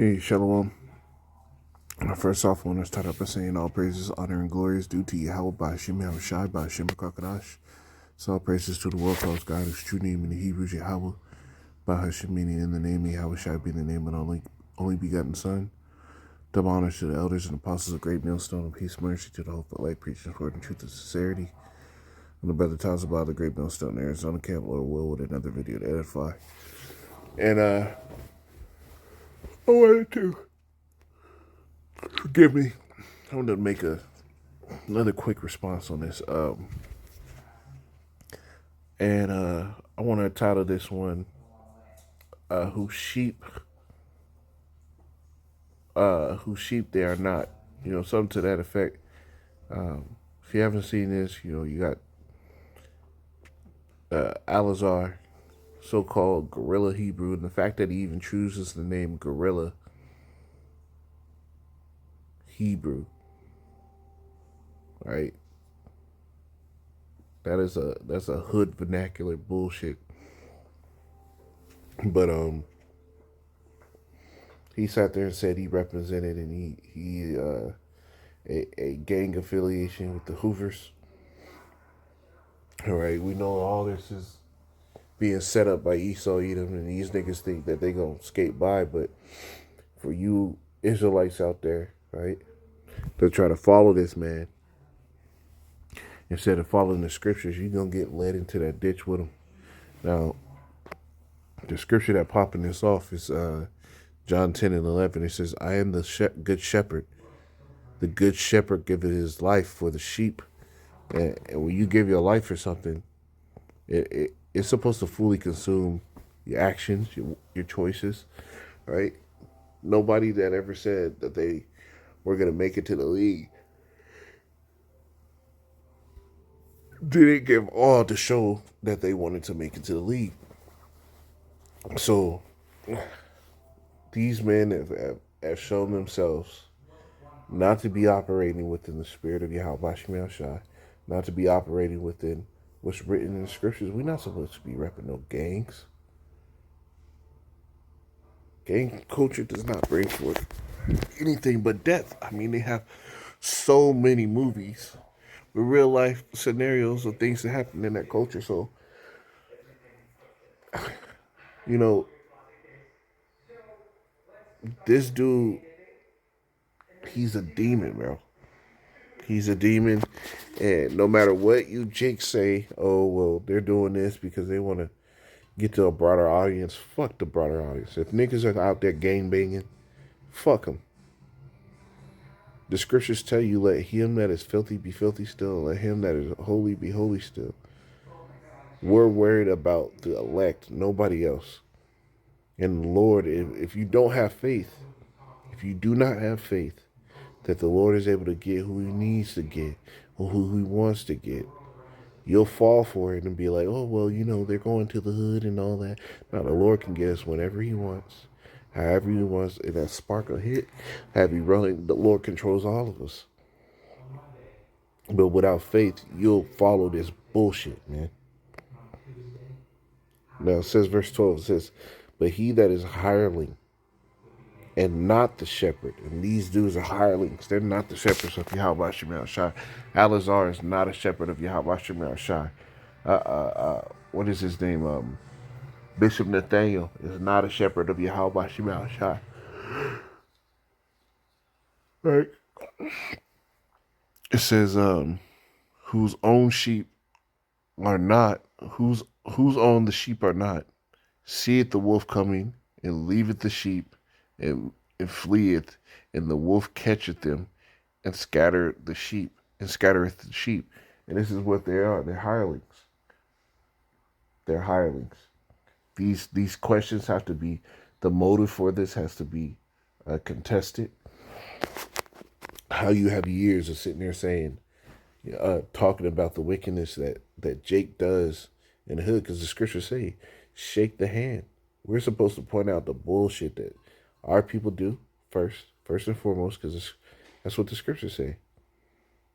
Hey, Shalom. First off, I want to start up by saying all praises, honor, and glory is due to Yahweh by Hashem Yahushai by Hashem Kakadash. So all praises to the world false God, whose true name in the Hebrew is Yahweh, by Hashem meaning in the name of Yahushai being the name of the only begotten Son. Double honors to the elders and apostles of Great Millstone, and peace, mercy to the hopeful light, preaching word and truth and sincerity. And the brother tells about the Great Millstone, Arizona Camp, Lord will, with another video to edify. And I wanted to forgive me. I wanted to make another quick response on this. I want to title this one, whose sheep they are not. Something to that effect. If you haven't seen this, you got Alazar, so-called Gorilla Hebrew, and the fact that he even chooses the name Gorilla Hebrew, right? That's a hood vernacular bullshit. But he sat there and said he represented and he a gang affiliation with the Hoovers. All right, we know all this is being set up by Esau Edom, and these niggas think that they gonna skate by. But for you Israelites out there, right, that try to follow this man instead of following the scriptures, you're gonna get led into that ditch with him. Now, the scripture that popping this off is John 10:11. It says, "I am the good shepherd. The good shepherd giveth his life for the sheep." And when you give your life for something, it's supposed to fully consume your actions, your choices, right? Nobody that ever said that they were going to make it to the league didn't give all to show that they wanted to make it to the league. So these men have shown themselves not to be operating within the spirit of Yahweh Shai, not to be operating within what's written in the scriptures. We're not supposed to be repping no gangs. Gang culture does not bring forth anything but death. I mean, they have so many movies with real life scenarios of things that happen in that culture. So, you know, this dude, he's a demon, bro. He's a demon. And no matter what you Jake say, oh, well, they're doing this because they want to get to a broader audience. Fuck the broader audience. If niggas are out there gang banging, fuck them. The scriptures tell you, let him that is filthy be filthy still. Let him that is holy be holy still. We're worried about the elect, nobody else. And the Lord, if you don't have faith, if you do not have faith that the Lord is able to get who he needs to get, or who he wants to get, you'll fall for it and be like, oh, well, they're going to the hood and all that. Now, the Lord can get us whenever he wants, however he wants, and that spark will hit, have you running. The Lord controls all of us. But without faith, you'll follow this bullshit, man. Now, it says, verse 12, it says, but he that is a hireling and not the shepherd, and these dudes are hirelings, they're not the shepherds of Yahweh Shemel Shai. Alazar is not a shepherd of Yahweh Shemel Shai. What is his name? Bishop Nathaniel is not a shepherd of Yahweh Shemel Shai. Right? It says, whose own sheep are not, whose own the sheep are not, seeth the wolf coming, and leaveth the sheep, and fleeth, and the wolf catcheth them, and scattereth the sheep. And this is what they are. They're hirelings. They're hirelings. These questions have to be, the motive for this has to be contested. How you have years of sitting there saying, talking about the wickedness that Jake does in the hood, because the scriptures say, shake the hand. We're supposed to point out the bullshit that our people do first and foremost, because that's what the scriptures say.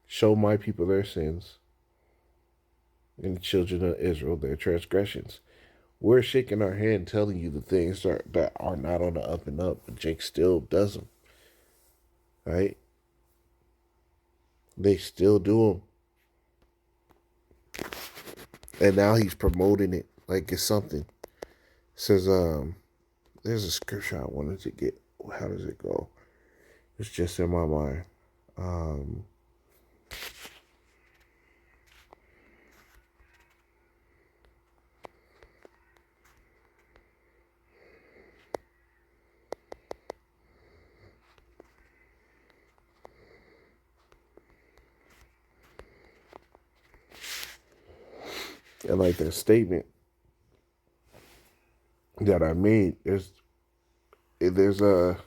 Show my people their sins, and the children of Israel their transgressions. We're shaking our hand telling you the things that are not on the up and up, but Jake still does them, right? They still do them. And now he's promoting it like it's something. It says, there's a scripture I wanted to get. How does it go? It's just in my mind. And like that statement that I made, there's a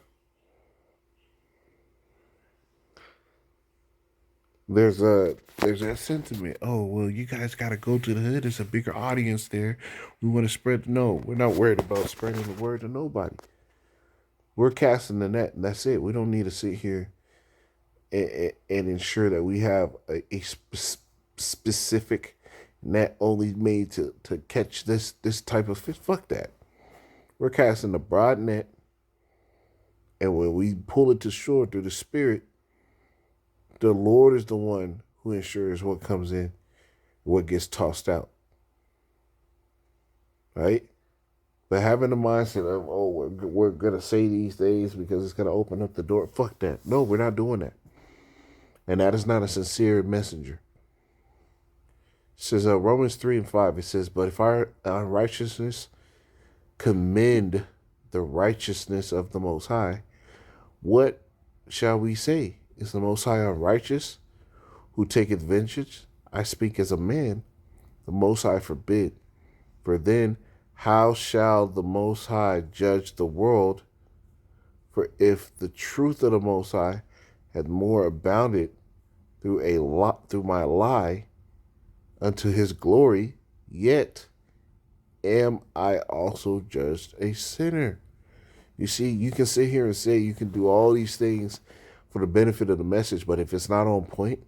there's that sentiment. Oh well, you guys got to go to the hood. There's a bigger audience there. We want to spread. No, we're not worried about spreading the word to nobody. We're casting the net, and that's it. We don't need to sit here and ensure that we have a specific net only made to catch this type of fish. Fuck that. We're casting a broad net, and when we pull it to shore through the Spirit, the Lord is the one who ensures what comes in, what gets tossed out. Right? But having the mindset of, oh, we're going to say these things because it's going to open up the door. Fuck that. No, we're not doing that. And that is not a sincere messenger. It says Romans 3:5, it says, but if our unrighteousness commend the righteousness of the Most High, what shall we say? Is the Most High unrighteous, who taketh vengeance? I speak as a man, the Most High forbid. For then how shall the Most High judge the world? For if the truth of the Most High had more abounded through my lie unto his glory, yet am I also judged a sinner. You see, you can sit here and say you can do all these things for the benefit of the message, but if it's not on point,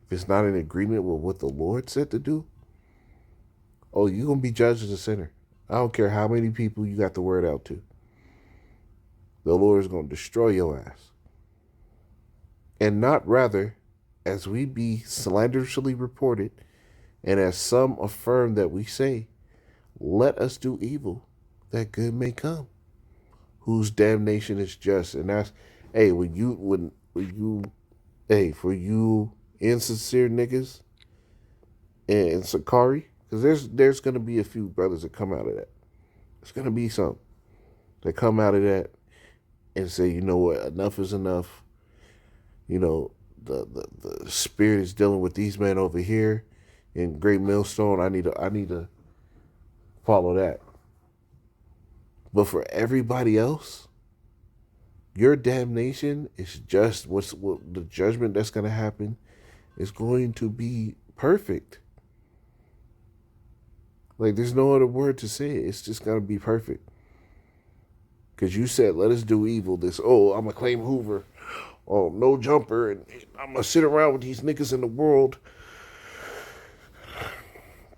if it's not in agreement with what the Lord said to do, oh, you're going to be judged as a sinner. I don't care how many people you got the word out to. The Lord is going to destroy your ass. And not rather, as we be slanderously reported, and as some affirm that we say, let us do evil, that good may come, whose damnation is just. And that's, hey, for you insincere niggas in Sicarii, because there's going to be a few brothers that come out of that. There's going to be some that come out of that and say, you know what, enough is enough. You know, the Spirit is dealing with these men over here in Great Millstone. I need to follow that. But for everybody else, your damnation is just what the judgment that's going to happen is going to be perfect. Like, there's no other word to say it. It's just going to be perfect. Because you said, let us do evil. I'm going to claim Hoover. Oh, no jumper. And I'm going to sit around with these niggas in the world.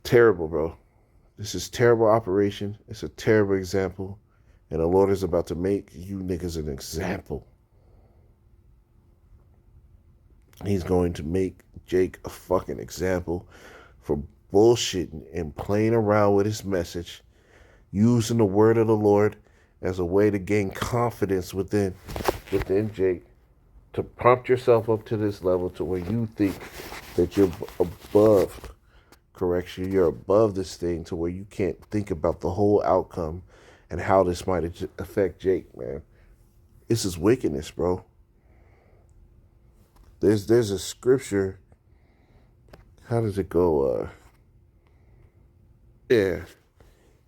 Terrible, bro. This is terrible operation. It's a terrible example. And the Lord is about to make you niggas an example. He's going to make Jake a fucking example for bullshitting and playing around with his message, using the word of the Lord as a way to gain confidence within Jake, to prompt yourself up to this level to where you think that you're above correction, you're above this thing to where you can't think about the whole outcome and how this might affect Jake, man. This is wickedness, bro. There's a scripture. How does it go? Yeah.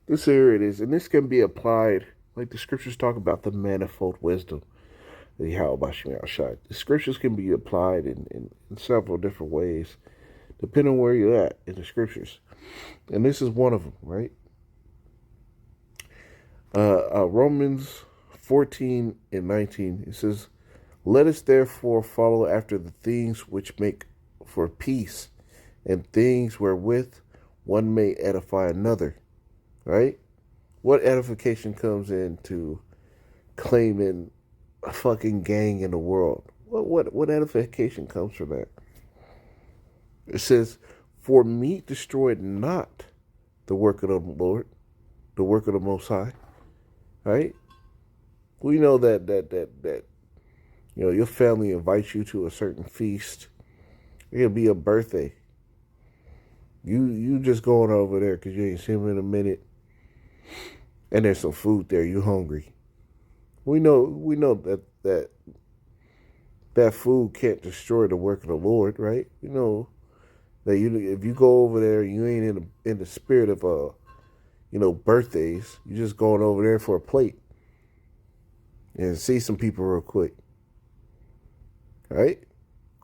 This here it is. And this can be applied, like the scriptures talk about the manifold wisdom. The scriptures can be applied in several different ways, depending on where you're at in the scriptures. And this is one of them, right? Romans 14:19, it says, let us therefore follow after the things which make for peace, and things wherewith one may edify another, right? What edification comes into claiming a fucking gang in the world? What edification comes from that? It says, "For meat destroyed not the work of the Lord, the work of the Most High." Right? We know that your family invites you to a certain feast. It'll be a birthday. You just going over there because you ain't seen him in a minute, and there's some food there. You hungry? We know that food can't destroy the work of the Lord, right? You know that if you go over there, you ain't in the spirit of birthdays. You're just going over there for a plate and see some people real quick, right?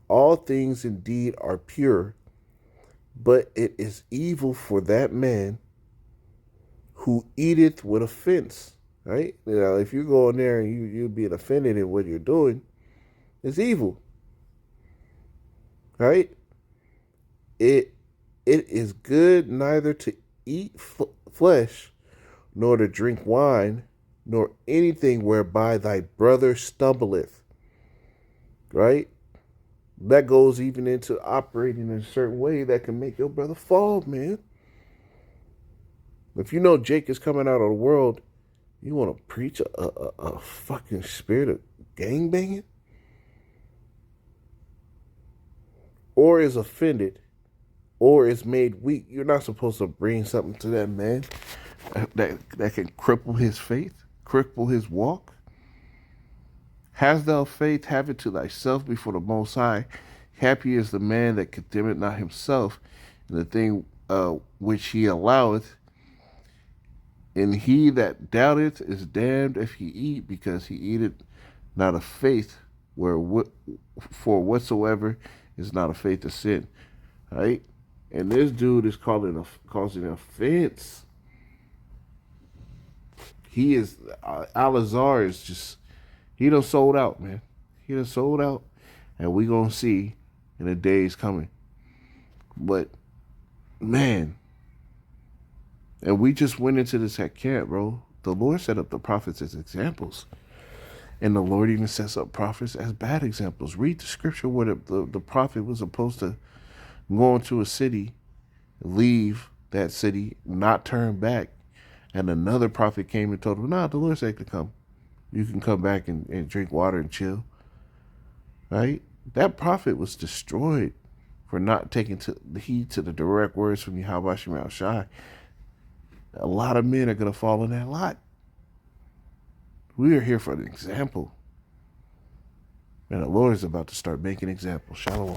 All things indeed are pure, but it is evil for that man who eateth with offense. Right? If you go in there and you're being offended in what you're doing, it's evil. Right? It is good neither to eat flesh, nor to drink wine, nor anything whereby thy brother stumbleth. Right? That goes even into operating in a certain way that can make your brother fall, man. If you know Jake is coming out of the world, you want to preach a fucking spirit of gangbanging? Or is offended, or is made weak. You're not supposed to bring something to that man that can cripple his faith, cripple his walk. Hast thou faith, have it to thyself before the Most High. Happy is the man that condemneth not himself in the thing which he alloweth. And he that doubteth is damned if he eat, because he eateth not of faith, for whatsoever is not a faith of sin. Right? And this dude is causing offense. He is, Alazar is just, he done sold out, man. He done sold out. And we gonna see in the days coming. But, man, and we just went into this at camp, bro. The Lord set up the prophets as examples. And the Lord even sets up prophets as bad examples. Read the scripture where the prophet was supposed to go into a city, leave that city, not turn back. And another prophet came and told him, nah, the Lord said to come. You can come back and drink water and chill. Right? That prophet was destroyed for not taking heed to the direct words from Yahweh Shemel Shai. A lot of men are going to fall in that lot. We are here for an example. And the Lord is about to start making examples. Shalom.